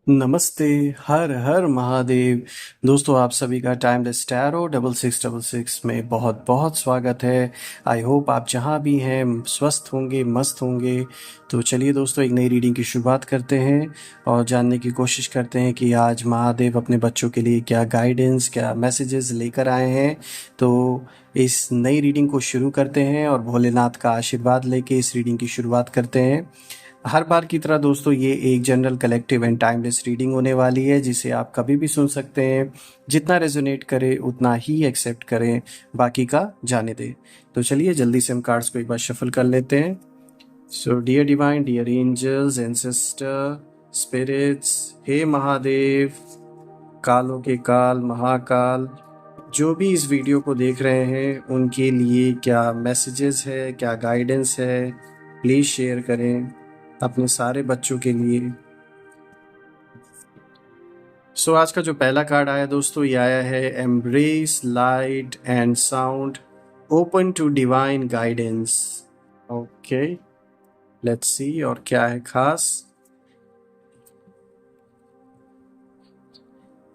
नमस्ते, हर हर महादेव। दोस्तों आप सभी का टाइमलेस टैरो 6666 में बहुत बहुत स्वागत है। आई होप आप जहाँ भी हैं स्वस्थ होंगे, मस्त होंगे। तो चलिए दोस्तों, एक नई रीडिंग की शुरुआत करते हैं और जानने की कोशिश करते हैं कि आज महादेव अपने बच्चों के लिए क्या गाइडेंस, क्या मैसेजेस लेकर आए हैं। तो इस नई रीडिंग को शुरू करते हैं और भोलेनाथ का आशीर्वाद लेके इस रीडिंग की शुरुआत करते हैं। हर बार की तरह दोस्तों, ये एक general collective and timeless reading होने वाली है, जिसे आप कभी भी सुन सकते हैं। जितना रेजोनेट करे उतना ही एक्सेप्ट करें, बाकी का जाने दें। तो चलिए जल्दी से हम कार्ड्स को एक बार शफल कर लेते हैं। So dear divine, dear angels, ancestor, spirits, हे महादेव, कालों के काल, महाकाल, जो भी इस वीडियो को देख रहे हैं उनके लिए क्या मैसेजेस है, क्या गाइडेंस है, प्लीज़ शेयर करें अपने सारे बच्चों के लिए। सो आज का जो पहला कार्ड आया दोस्तों, ये आया है embrace light and sound, open to divine guidance. Okay, let's see और क्या है खास।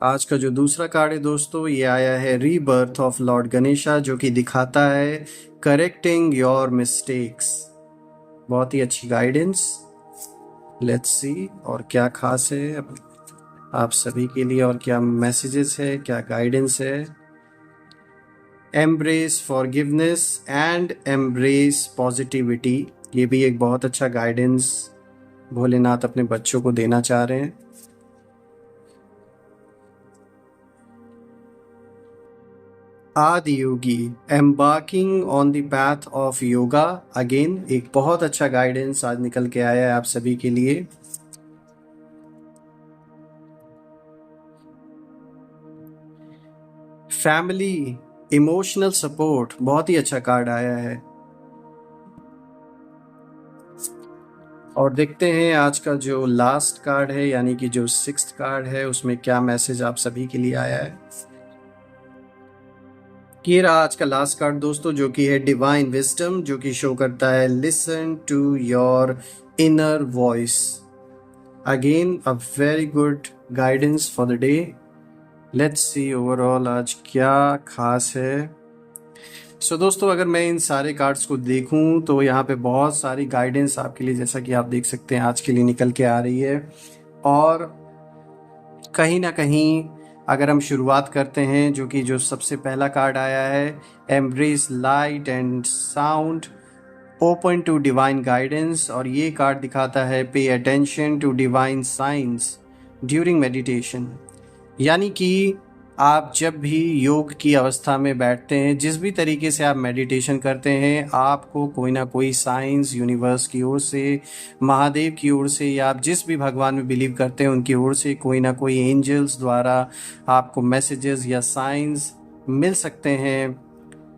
आज का जो दूसरा कार्ड है दोस्तों, ये आया है रीबर्थ ऑफ लॉर्ड गणेशा, जो कि दिखाता है करेक्टिंग योर मिस्टेक्स। बहुत ही अच्छी गाइडेंस। लेट्स सी और क्या खास है आप सभी के लिए, और क्या मैसेजेस है, क्या गाइडेंस है। Embrace forgiveness and embrace positivity, ये भी एक बहुत अच्छा गाइडेंस भोलेनाथ अपने बच्चों को देना चाह रहे हैं। Adi Yogi, embarking on the path of yoga, again एक बहुत अच्छा गाइडेंस आज निकल के आया है आप सभी के लिए। फैमिली इमोशनल सपोर्ट, बहुत ही अच्छा कार्ड आया है। और देखते हैं आज का जो लास्ट कार्ड है, यानी कि जो 6th कार्ड है, उसमें क्या मैसेज आप सभी के लिए आया है। ये रहा आज का लास्ट कार्ड दोस्तों, जो कि है डिवाइन विजडम, जो कि शो करता है listen to your inner voice. Again a very good guidance for the day. Let's see overall आज क्या खास है। सो दोस्तों, अगर मैं इन सारे कार्ड्स को देखूं तो यहाँ पे बहुत सारी गाइडेंस आपके लिए, जैसा कि आप देख सकते हैं, आज के लिए निकल के आ रही है। और कहीं ना कहीं अगर हम शुरुआत करते हैं, जो सबसे पहला कार्ड आया है, embrace light and sound, open to divine guidance, और ये कार्ड दिखाता है pay attention to divine science during meditation. यानी कि आप जब भी योग की अवस्था में बैठते हैं, जिस भी तरीके से आप मेडिटेशन करते हैं, आपको कोई ना कोई साइंस यूनिवर्स की ओर से, महादेव की ओर से, या आप जिस भी भगवान में बिलीव करते हैं उनकी ओर से कोई ना कोई एंजल्स द्वारा आपको मैसेजेस या साइंस मिल सकते हैं।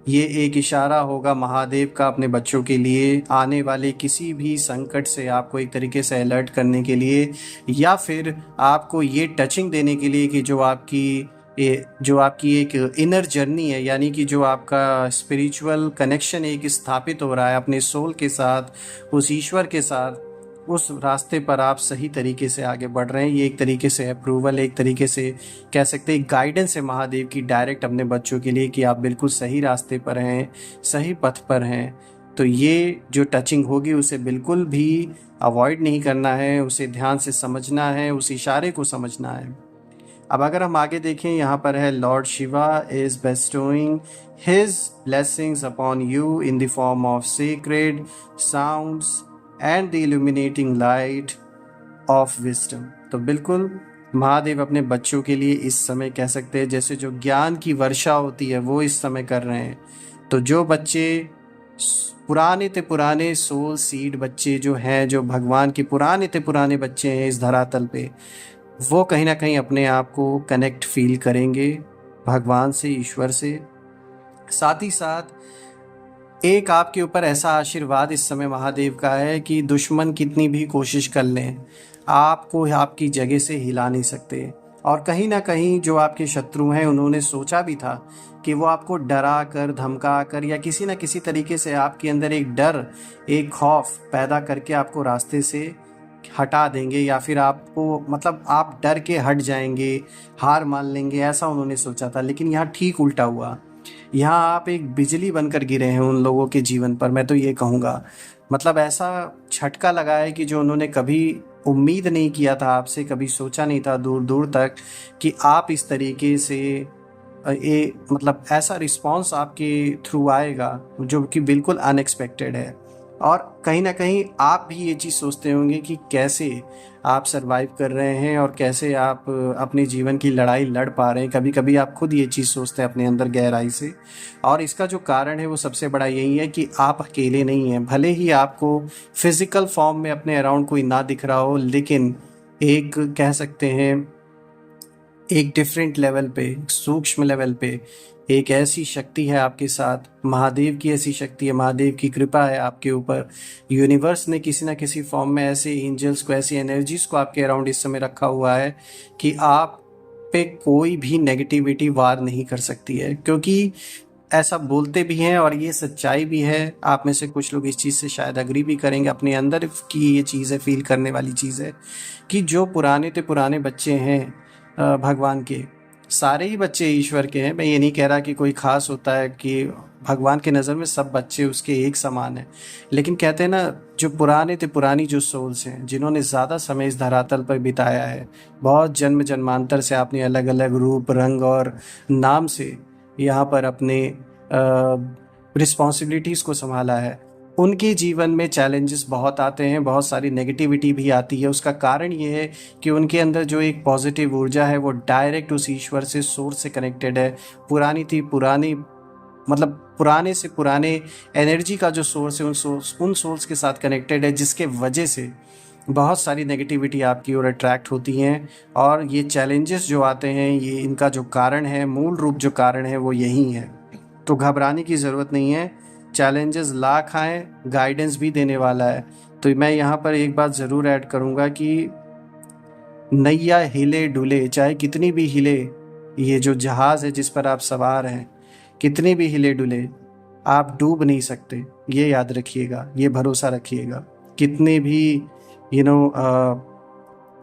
ये एक इशारा होगा महादेव का अपने बच्चों के लिए, आने वाले किसी भी संकट से आपको एक तरीके से अलर्ट करने के लिए, या फिर आपको ये टचिंग देने के लिए कि जो आपकी एक इनर जर्नी है, यानी कि जो आपका स्पिरिचुअल कनेक्शन एक स्थापित हो रहा है अपने सोल के साथ, उस ईश्वर के साथ, उस रास्ते पर आप सही तरीके से आगे बढ़ रहे हैं। ये एक तरीके से अप्रूवल, एक तरीके से कह सकते हैं गाइडेंस है महादेव की डायरेक्ट अपने बच्चों के लिए, कि आप बिल्कुल सही रास्ते पर हैं, सही पथ पर हैं। तो ये जो टचिंग होगी उसे बिल्कुल भी अवॉइड नहीं करना है, उसे ध्यान से समझना है, उस इशारे को समझना है। अब अगर हम आगे देखें, यहाँ पर है lord Shiva is bestowing his blessings upon you in the form of sacred sounds and the illuminating light of wisdom. तो बिल्कुल महादेव अपने बच्चों के लिए इस समय कह सकते हैं जैसे जो ज्ञान की वर्षा होती है वो इस समय कर रहे हैं। तो जो बच्चे पुराने ते पुराने सोल सीड बच्चे जो हैं, जो भगवान के पुराने ते पुराने बच्चे हैं इस धरातल पे, वो कहीं ना कहीं अपने आप को कनेक्ट फील करेंगे भगवान से, ईश्वर से। साथ ही साथ एक आपके ऊपर ऐसा आशीर्वाद इस समय महादेव का है कि दुश्मन कितनी भी कोशिश कर लें, आपको आपकी जगह से हिला नहीं सकते। और कहीं ना कहीं जो आपके शत्रु हैं, उन्होंने सोचा भी था कि वो आपको डरा कर, धमका कर, या किसी न किसी तरीके से आपके अंदर एक डर, एक खौफ पैदा करके आपको रास्ते से हटा देंगे या फिर आपको मतलब आप डर के हट जाएंगे, हार मान लेंगे, ऐसा उन्होंने सोचा था। लेकिन यहाँ ठीक उल्टा हुआ। यहाँ आप एक बिजली बनकर गिरे हैं उन लोगों के जीवन पर, मैं तो ये कहूँगा। मतलब ऐसा झटका लगा है कि जो उन्होंने कभी उम्मीद नहीं किया था आपसे, कभी सोचा नहीं था दूर दूर तक कि आप इस तरीके से ये मतलब ऐसा रिस्पांस आपके थ्रू आएगा जो कि बिल्कुल अनएक्सपेक्टेड है। और कहीं ना कहीं आप भी ये चीज़ सोचते होंगे कि कैसे आप सरवाइव कर रहे हैं और कैसे आप अपने जीवन की लड़ाई लड़ पा रहे हैं। कभी कभी आप खुद ये चीज़ सोचते हैं अपने अंदर गहराई से। और इसका जो कारण है वो सबसे बड़ा यही है कि आप अकेले नहीं हैं। भले ही आपको फिजिकल फॉर्म में अपने अराउंड कोई ना दिख रहा हो, लेकिन एक कह सकते हैं एक डिफरेंट लेवल पे, सूक्ष्म लेवल पे एक ऐसी शक्ति है आपके साथ। महादेव की ऐसी शक्ति है, महादेव की कृपा है आपके ऊपर। यूनिवर्स ने किसी ना किसी फॉर्म में ऐसे एंजल्स को, ऐसी एनर्जीज को आपके अराउंड इस समय रखा हुआ है कि आप पे कोई भी नेगेटिविटी वार नहीं कर सकती है। क्योंकि ऐसा बोलते भी हैं और ये सच्चाई भी है। आप में से कुछ लोग इस चीज़ से शायद अग्री भी करेंगे, अपने अंदर की ये चीज़ है, फील करने वाली चीज़ है कि जो पुराने ते पुराने बच्चे हैं भगवान के, सारे ही बच्चे ईश्वर के हैं। मैं ये नहीं कह रहा कि कोई खास होता है, कि भगवान के नज़र में सब बच्चे उसके एक समान हैं। लेकिन कहते हैं ना, जो पुराने ते पुरानी जो सोल्स हैं, जिन्होंने ज़्यादा समय इस धरातल पर बिताया है, बहुत जन्म जन्मांतर से आपने अलग अलग रूप, रंग और नाम से यहाँ पर अपने रिस्पॉन्सिबिलिटीज़ को संभाला है, उनके जीवन में चैलेंजेस बहुत आते हैं, बहुत सारी नेगेटिविटी भी आती है। उसका कारण ये है कि उनके अंदर जो एक पॉजिटिव ऊर्जा है वो डायरेक्ट उस ईश्वर से, सोर्स से कनेक्टेड है। पुरानी थी पुरानी मतलब पुराने से पुराने एनर्जी का जो सोर्स है उन सोर्स के साथ कनेक्टेड है, जिसके वजह से बहुत सारी नेगेटिविटी आपकी ओर अट्रैक्ट होती हैं। और ये चैलेंजेस जो आते हैं, ये इनका जो कारण है, मूल रूप जो कारण है वो यही है। तो घबराने की ज़रूरत नहीं है। चैलेंजेस लाख आए, गाइडेंस भी देने वाला है। तो मैं यहाँ पर एक बात ज़रूर ऐड करूँगा कि नैया हिले डुले, चाहे कितनी भी हिले, ये जो जहाज़ है जिस पर आप सवार हैं, कितने भी हिले डुले, आप डूब नहीं सकते। ये याद रखिएगा, ये भरोसा रखिएगा। कितने भी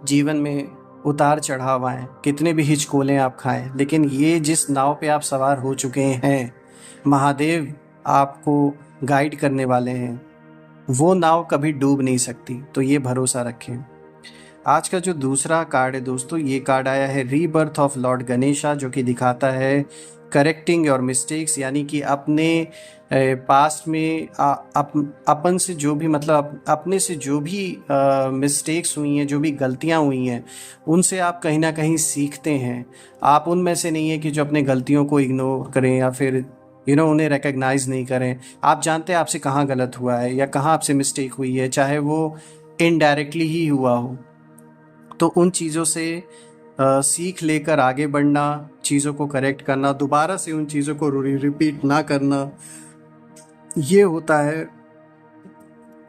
जीवन में उतार चढ़ाव आए, कितने भी हिचकोले आप खाएं, लेकिन ये जिस नाव पे आप सवार हो चुके हैं, महादेव आपको गाइड करने वाले हैं, वो नाव कभी डूब नहीं सकती। तो ये भरोसा रखें। आज का जो दूसरा कार्ड है दोस्तों, ये कार्ड आया है रीबर्थ ऑफ लॉर्ड गणेशा, जो कि दिखाता है करेक्टिंग योर मिस्टेक्स। यानी कि अपने पास्ट में अपन से जो भी मतलब अपने से जो भी मिस्टेक्स हुई हैं, जो भी गलतियां हुई हैं, उनसे आप कहीं ना कहीं सीखते हैं। आप उनमें से नहीं है कि जो अपने गलतियों को इग्नोर करें या फिर उन्हें रिकग्नाइज नहीं करें। आप जानते हैं आपसे कहाँ गलत हुआ है या कहाँ आपसे मिस्टेक हुई है, चाहे वो इनडायरेक्टली ही हुआ हो। तो उन चीज़ों से सीख लेकर आगे बढ़ना, चीज़ों को करेक्ट करना, दोबारा से उन चीज़ों को रिपीट ना करना, ये होता है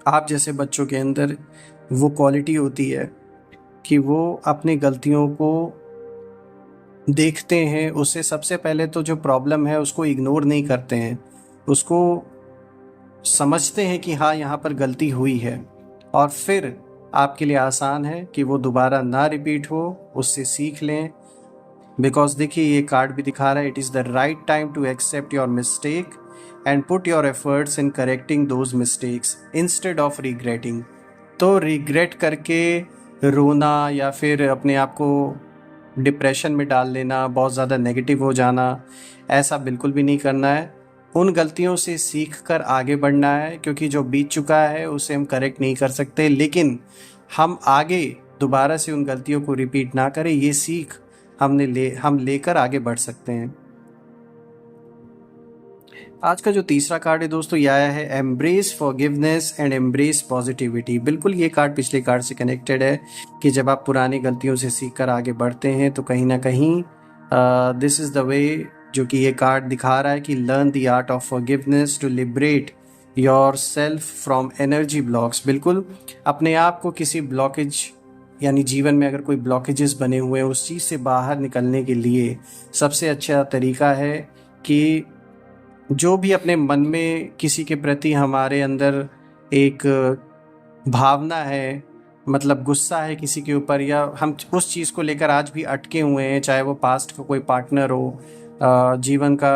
आप जैसे बच्चों के अंदर वो क्वालिटी होती है कि वो अपनी गलतियों को देखते हैं। उससे सबसे पहले तो जो प्रॉब्लम है उसको इग्नोर नहीं करते हैं, उसको समझते हैं कि हाँ यहाँ पर गलती हुई है, और फिर आपके लिए आसान है कि वो दोबारा ना रिपीट हो, उससे सीख लें। बिकॉज देखिए ये कार्ड भी दिखा रहा है, it is the right time to accept your mistake and put your efforts in correcting those mistakes instead of regretting. तो रिग्रेट करके रोना या फिर अपने आप को डिप्रेशन में डाल लेना, बहुत ज़्यादा नेगेटिव हो जाना, ऐसा बिल्कुल भी नहीं करना है। उन गलतियों से सीख कर आगे बढ़ना है, क्योंकि जो बीत चुका है उसे हम करेक्ट नहीं कर सकते, लेकिन हम आगे दोबारा से उन गलतियों को रिपीट ना करें, ये सीख हम लेकर आगे बढ़ सकते हैं। आज का जो तीसरा कार्ड है दोस्तों, ये आया है embrace forgiveness and embrace positivity. बिल्कुल ये कार्ड पिछले कार्ड से कनेक्टेड है कि जब आप पुरानी गलतियों से सीख कर आगे बढ़ते हैं तो कहीं ना कहीं दिस इज़ द वे, जो कि ये कार्ड दिखा रहा है कि learn the art of forgiveness to liberate yourself from energy blocks. बिल्कुल अपने आप को किसी ब्लॉकेज, यानी जीवन में अगर कोई ब्लॉकेजेस बने हुए हैं, उस चीज़ से बाहर निकलने के लिए सबसे अच्छा तरीका है कि जो भी अपने मन में किसी के प्रति हमारे अंदर एक भावना है, मतलब गुस्सा है किसी के ऊपर, या हम उस चीज़ को लेकर आज भी अटके हुए हैं, चाहे वो पास्ट का कोई पार्टनर हो, जीवन का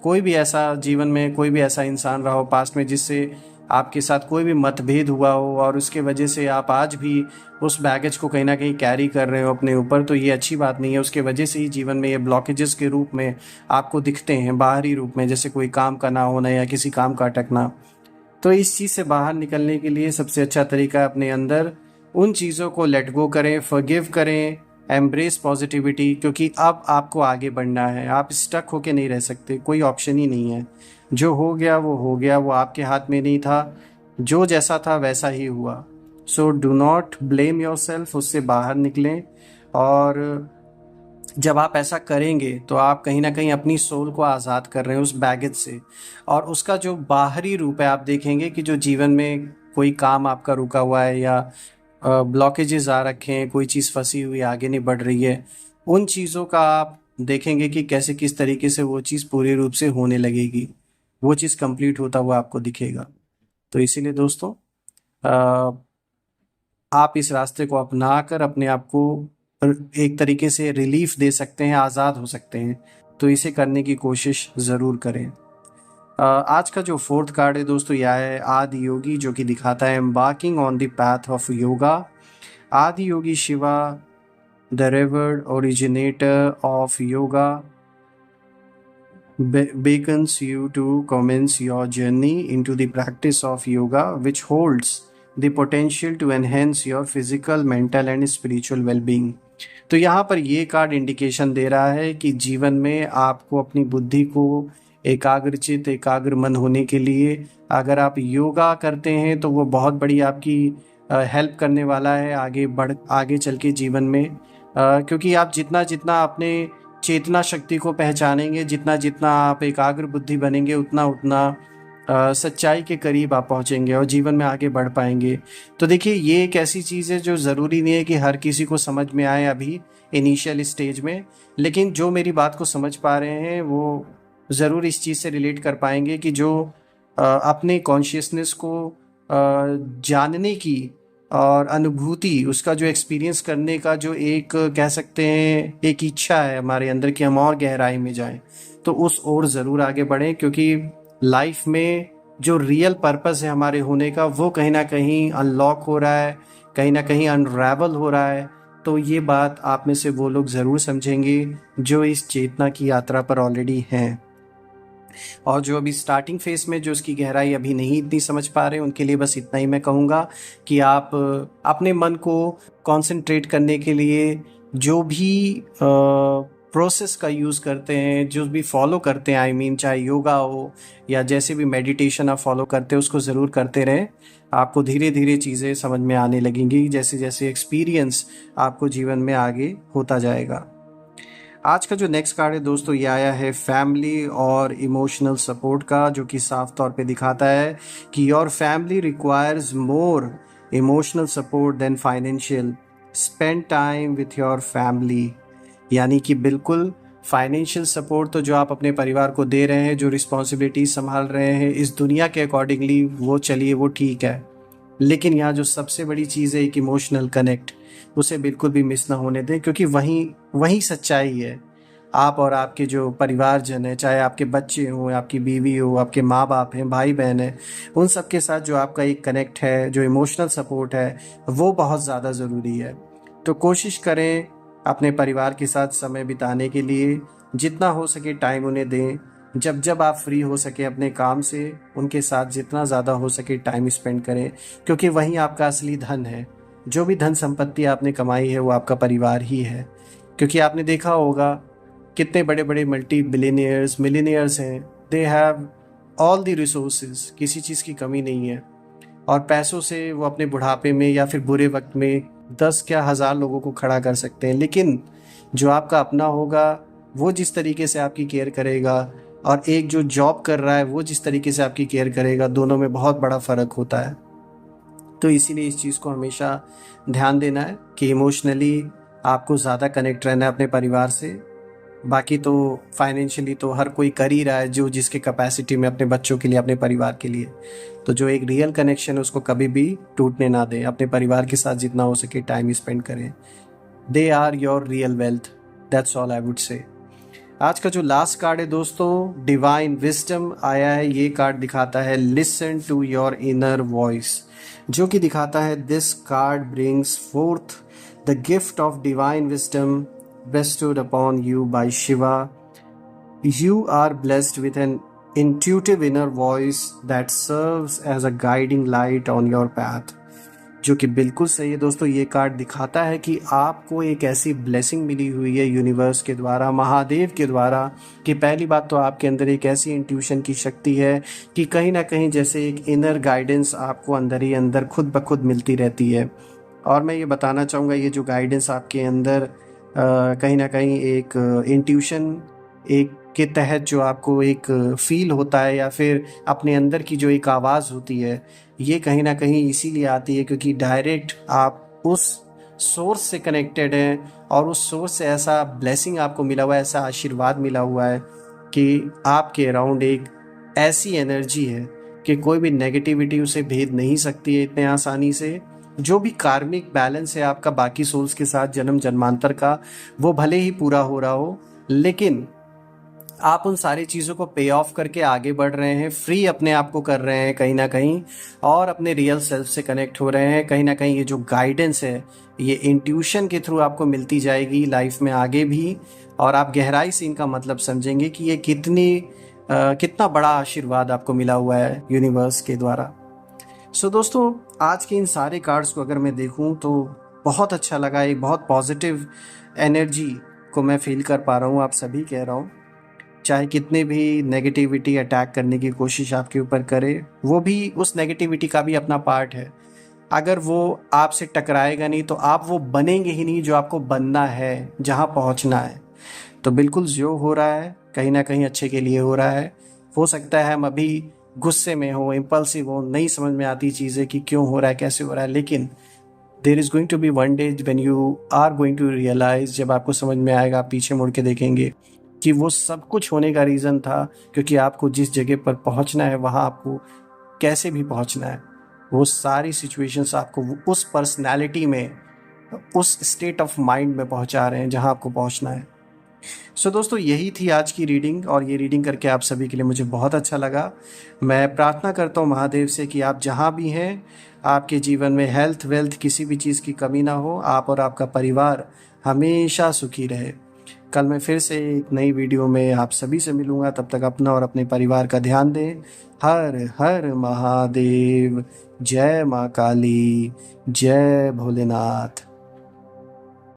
कोई भी ऐसा, जीवन में कोई भी ऐसा इंसान रहा हो पास्ट में जिससे आपके साथ कोई भी मतभेद हुआ हो और उसके वजह से आप आज भी उस बैगेज को कहीं ना कहीं कैरी कर रहे हो अपने ऊपर, तो ये अच्छी बात नहीं है। उसके वजह से ही जीवन में ये ब्लॉकेजेस के रूप में आपको दिखते हैं, बाहरी रूप में, जैसे कोई काम का ना होना या किसी काम का अटकना। तो इस चीज़ से बाहर निकलने के लिए सबसे अच्छा तरीका है अपने अंदर उन चीज़ों को लेट गो करें, फॉरगिव करें, एम्ब्रेस पॉजिटिविटी, क्योंकि अब आपको आगे बढ़ना है। आप स्टक होके नहीं रह सकते, कोई ऑप्शन ही नहीं है। जो हो गया वो हो गया, वो आपके हाथ में नहीं था, जो जैसा था वैसा ही हुआ। So do not blame your self, उससे बाहर निकलें। और जब आप ऐसा करेंगे तो आप कहीं ना कहीं अपनी सोल को आज़ाद कर रहे हैं उस बैगेज से। और उसका जो बाहरी रूप है आप देखेंगे कि जो जीवन में कोई काम आपका रुका हुआ है या ब्लॉकेजेस आ रखे हैं, कोई चीज़ फंसी हुई आगे नहीं बढ़ रही है, उन चीज़ों का आप देखेंगे कि कैसे किस तरीके से वो चीज़ पूरी रूप से होने लगेगी, वो चीज़ कंप्लीट होता हुआ आपको दिखेगा। तो इसीलिए दोस्तों, अ, आप इस रास्ते को अपना कर अपने आप को एक तरीके से रिलीफ दे सकते हैं, आज़ाद हो सकते हैं। तो इसे करने की कोशिश ज़रूर करें। आज का जो फोर्थ कार्ड है दोस्तों, यह है आदि योगी, जो कि दिखाता है embarking on the path of yoga. Adi Yogi Shiva, the revered originator of yoga, beckons you to commence your journey into the practice of yoga, which holds the potential to enhance your physical, mental and spiritual well-being। तो यहाँ पर ये card indication दे रहा है कि जीवन में आपको अपनी बुद्धि को एकाग्रचित, एकाग्र मन होने के लिए अगर आप योगा करते हैं तो वो बहुत बड़ी आपकी हेल्प करने वाला है आगे चल के जीवन में। क्योंकि आप जितना जितना अपने चेतना शक्ति को पहचानेंगे, जितना जितना आप एकाग्र बुद्धि बनेंगे, उतना उतना सच्चाई के करीब आप पहुंचेंगे और जीवन में आगे बढ़ पाएंगे। तो देखिए, ये एक ऐसी चीज़ है जो ज़रूरी नहीं है कि हर किसी को समझ में आए अभी इनिशियल स्टेज में, लेकिन जो मेरी बात को समझ पा रहे हैं वो ज़रूर इस चीज़ से रिलेट कर पाएंगे कि जो अपने कॉन्शियसनेस को जानने की और अनुभूति, उसका जो एक्सपीरियंस करने का जो एक कह सकते हैं एक इच्छा है हमारे अंदर कि हम और गहराई में जाएं, तो उस ओर ज़रूर आगे बढ़ें। क्योंकि लाइफ में जो रियल पर्पस है हमारे होने का, वो कहीं ना कहीं अनलॉक हो रहा है, कहीं ना कहीं अनरावल हो रहा है। तो ये बात आप में से वो लोग ज़रूर समझेंगे जो इस चेतना की यात्रा पर ऑलरेडी हैं, और जो अभी स्टार्टिंग फेस में जो उसकी गहराई अभी नहीं इतनी समझ पा रहे, उनके लिए बस इतना ही मैं कहूँगा कि आप अपने मन को कंसंट्रेट करने के लिए जो भी प्रोसेस का यूज़ करते हैं, जो भी फॉलो करते हैं, आई मीन चाहे योगा हो या जैसे भी मेडिटेशन आप फॉलो करते हैं, उसको ज़रूर करते रहें। आपको धीरे धीरे चीज़ें समझ में आने लगेंगी, जैसे जैसे एक्सपीरियंस आपको जीवन में आगे होता जाएगा। आज का जो नेक्स्ट कार्ड है दोस्तों, ये आया है फैमिली और इमोशनल सपोर्ट का, जो कि साफ तौर पे दिखाता है कि your family requires more emotional support than financial. Spend time with your family, यानी कि बिल्कुल फाइनेंशियल सपोर्ट तो जो आप अपने परिवार को दे रहे हैं, जो रिस्पॉन्सिबिलिटी संभाल रहे हैं इस दुनिया के अकॉर्डिंगली, वो चलिए वो ठीक है, लेकिन यहाँ जो सबसे बड़ी चीज़ है एक इमोशनल कनेक्ट, उसे बिल्कुल भी मिस ना होने दें। क्योंकि वही सच्चाई है। आप और आपके जो परिवारजन है, चाहे आपके बच्चे हों, आपकी बीवी हो, आपके माँ बाप हैं, भाई बहन हैं, उन सब के साथ जो आपका एक कनेक्ट है, जो इमोशनल सपोर्ट है, वो बहुत ज़्यादा ज़रूरी है। तो कोशिश करें अपने परिवार के साथ समय बिताने के लिए, जितना हो सके टाइम उन्हें दें। जब जब आप फ्री हो सके अपने काम से, उनके साथ जितना ज़्यादा हो सके टाइम स्पेंड करें, क्योंकि वही आपका असली धन है। जो भी धन संपत्ति आपने कमाई है वो आपका परिवार ही है। क्योंकि आपने देखा होगा कितने बड़े बड़े मल्टी बिलियनियर्स, मिलियनियर्स हैं, they have all the resources, किसी चीज़ की कमी नहीं है, और पैसों से वो अपने बुढ़ापे में या फिर बुरे वक्त में 10 क्या 1000 लोगों को खड़ा कर सकते हैं। लेकिन जो आपका अपना होगा, वो जिस तरीके से आपकी केयर करेगा, और एक जो जॉब कर रहा है वो जिस तरीके से आपकी केयर करेगा, दोनों में बहुत बड़ा फ़र्क होता है। तो इसीलिए इस चीज़ को हमेशा ध्यान देना है कि इमोशनली आपको ज़्यादा कनेक्ट रहना है अपने परिवार से। बाकी तो फाइनेंशियली तो हर कोई कर ही रहा है जो जिसके कैपेसिटी में, अपने बच्चों के लिए, अपने परिवार के लिए। तो जो एक रियल कनेक्शन है उसको कभी भी टूटने ना दें, अपने परिवार के साथ जितना हो सके टाइम स्पेंड करें। They are your real wealth, that's all I would say. आज का जो लास्ट कार्ड है दोस्तों, डिवाइन विजडम आया है। ये कार्ड दिखाता है listen to your inner voice, जो कि दिखाता है this card brings forth the gift of divine wisdom bestowed upon you by Shiva. You are blessed with an intuitive inner voice that serves as a guiding light on your path. जो कि बिल्कुल सही है दोस्तों। ये card दिखाता है कि आपको एक ऐसी ब्लेसिंग मिली हुई है यूनिवर्स के द्वारा, महादेव के द्वारा, कि पहली बात तो आपके अंदर एक ऐसी इंट्यूशन की शक्ति है कि कहीं ना कहीं जैसे एक इनर गाइडेंस आपको अंदर ही अंदर खुद ब खुद मिलती रहती है। और मैं ये बताना चाहूँगा, ये जो गाइडेंस आपके अंदर कहीं ना कहीं एक इंट्यूशन एक के तहत जो आपको एक फील होता है, या फिर अपने अंदर की जो एक आवाज़ होती है, ये कहीं ना कहीं इसीलिए आती है क्योंकि डायरेक्ट आप उस सोर्स से कनेक्टेड हैं और उस सोर्स से ऐसा ब्लेसिंग आपको मिला हुआ है, ऐसा आशीर्वाद मिला हुआ है कि आपके अराउंड एक ऐसी एनर्जी है कि कोई भी नेगेटिविटी उसे भेद नहीं सकती है इतने आसानी से। जो भी कार्मिक बैलेंस है आपका बाकी सोल्स के साथ जन्म जन्मांतर का, वो भले ही पूरा हो रहा हो, लेकिन आप उन सारी चीज़ों को पे ऑफ करके आगे बढ़ रहे हैं, फ्री अपने आप को कर रहे हैं कहीं ना कहीं, और अपने रियल सेल्फ से कनेक्ट हो रहे हैं। कहीं ना कहीं ये जो गाइडेंस है, ये इंट्यूशन के थ्रू आपको मिलती जाएगी लाइफ में आगे भी, और आप गहराई से इनका मतलब समझेंगे कि ये कितना बड़ा आशीर्वाद आपको मिला हुआ है यूनिवर्स के द्वारा। सो दोस्तों, आज के इन सारे कार्ड्स को अगर मैं देखूं तो बहुत अच्छा लगा। एक बहुत पॉजिटिव एनर्जी को मैं फील कर पा रहा हूं, आप सभी कह रहा हूं। चाहे कितने भी नेगेटिविटी अटैक करने की कोशिश आपके ऊपर करे, वो भी, उस नेगेटिविटी का भी अपना पार्ट है। अगर वो आपसे टकराएगा नहीं तो आप वो बनेंगे ही नहीं जो आपको बनना है, जहाँ पहुँचना है। तो बिल्कुल जो हो रहा है कहीं ना कहीं अच्छे के लिए हो रहा है। हो सकता है हम अभी गुस्से में हो, इम्पल्सिव हो, नहीं समझ में आती चीज़ें कि क्यों हो रहा है, कैसे हो रहा है, लेकिन there is going to be one day when you are going to realise, जब आपको समझ में आएगा, आप पीछे मुड़ के देखेंगे कि वो सब कुछ होने का रीज़न था क्योंकि आपको जिस जगह पर पहुंचना है वहाँ आपको कैसे भी पहुंचना है। वो सारी सिचुएशंस आपको उस पर्सनैलिटी में, उस स्टेट ऑफ माइंड में पहुंचा रहे हैं जहाँ आपको पहुंचना है। सो दोस्तों, यही थी आज की रीडिंग, और ये रीडिंग करके आप सभी के लिए मुझे बहुत अच्छा लगा। मैं प्रार्थना करता हूँ महादेव से कि आप जहाँ भी हैं, आपके जीवन में हेल्थ वेल्थ किसी भी चीज़ की कमी ना हो, आप और आपका परिवार हमेशा सुखी रहे। कल मैं फिर से एक नई वीडियो में आप सभी से मिलूँगा, तब तक अपना और अपने परिवार का ध्यान दें। हर हर महादेव, जय माँ काली, जय भोलेनाथ।